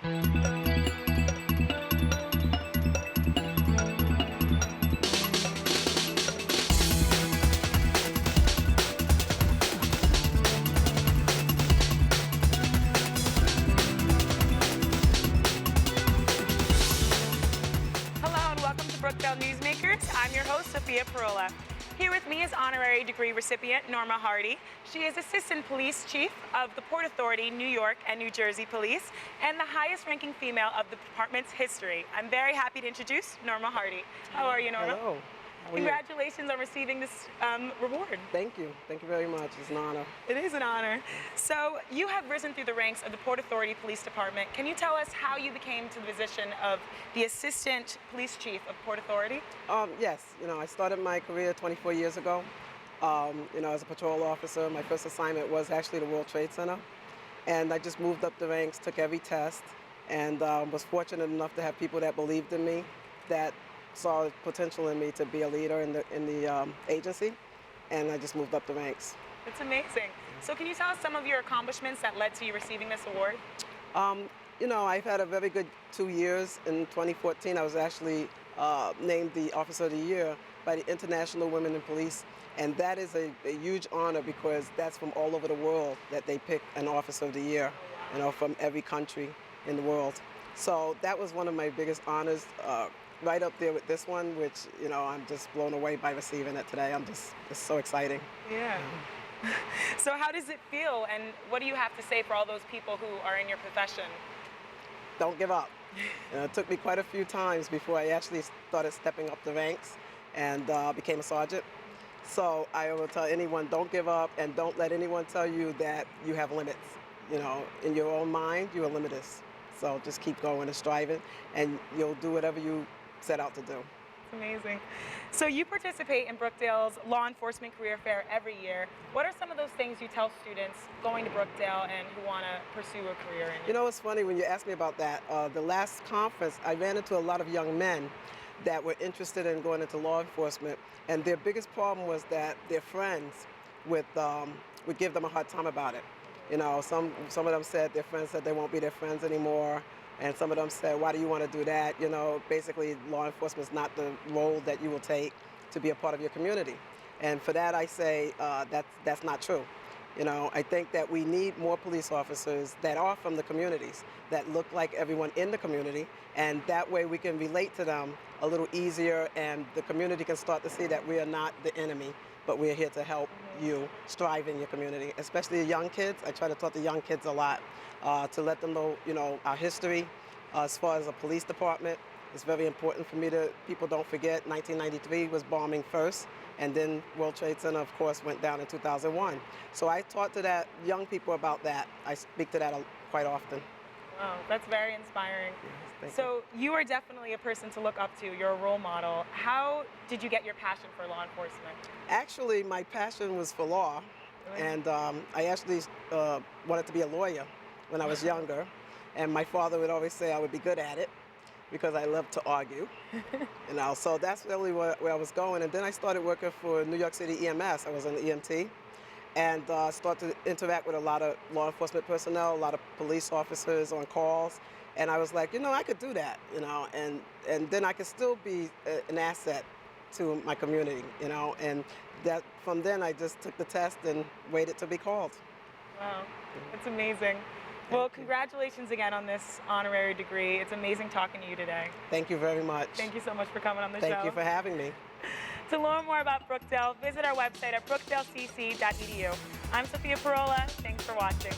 Hello and welcome to Brookdale Newsmakers. I'm your host, Sophia Parola. Here with me is Honorary degree recipient Norma Hardy. She is Assistant Police Chief of the Port Authority, New York and New Jersey Police, and the highest ranking female of the department's history. I'm very happy to introduce Norma Hardy. How are you, Norma? Hello. How are you? Congratulations on receiving this reward. Thank you. Thank you very much. It's an honor. It is an honor. So you have risen through the ranks of the Port Authority Police Department. Can you tell us how you became to the position of the Assistant Police Chief of Port Authority? Yes, I started my career 24 years ago. As a patrol officer, my first assignment was actually the World Trade Center. And I just moved up the ranks, took every test, and was fortunate enough to have people that believed in me, that saw potential in me to be a leader in the agency, and I just moved up the ranks. It's amazing. So can you tell us some of your accomplishments that led to you receiving this award? I've had a very good 2 years. In 2014, I was actually named the Officer of the Year by the International Women in Police, and that is a huge honor because that's from all over the world that they pick an Officer of the Year, from every country in the world. So that was one of my biggest honors. Right up there with this one, which, I'm just blown away by receiving it today. It's so exciting. Yeah. So how does it feel, and what do you have to say for all those people who are in your profession? Don't give up. It took me quite a few times before I actually started stepping up the ranks and became a sergeant. So I will tell anyone, don't give up, and don't let anyone tell you that you have limits. In your own mind, you are limitless. So just keep going and striving, and you'll do whatever you set out to do. It's amazing. So you participate in Brookdale's Law Enforcement Career Fair every year. What are some of those things you tell students going to Brookdale and who want to pursue a career in it? It's funny when you ask me about that. The last conference, I ran into a lot of young men that were interested in going into law enforcement, and their biggest problem was that their friends would give them a hard time about it. Some of them said their friends said they won't be their friends anymore. And some of them said, why do you want to do that? Basically, law enforcement is not the role that you will take to be a part of your community. And for that, I say that's not true. I think that we need more police officers that are from the communities, that look like everyone in the community, and that way we can relate to them a little easier, and the community can start to see that we are not the enemy, but we're here to help you strive in your community, especially the young kids. I try to talk to young kids a lot to let them know, our history. As far as a police department, it's very important for me people don't forget 1993 was bombing first, and then World Trade Center, of course, went down in 2001. So I talk to young people about that. I speak to that quite often. Wow, that's very inspiring. Yes, so you are definitely a person to look up to. You're a role model. How did you get your passion for law enforcement? Actually, my passion was for law, and I actually wanted to be a lawyer when I was younger, and my father would always say I would be good at it because I love to argue. So that's really where I was going. And then I started working for New York City EMS. I was an EMT, and started to interact with a lot of law enforcement personnel, a lot of police officers on calls. And I was like, I could do that, and then I could still be an asset to my community, and that from then I just took the test and waited to be called. Wow, that's amazing. Well, congratulations again on this honorary degree. It's amazing talking to you today. Thank you very much. Thank you so much for coming on the show. Thank you for having me. To learn more about Brookdale, visit our website at brookdalecc.edu. I'm Sophia Parola. Thanks for watching.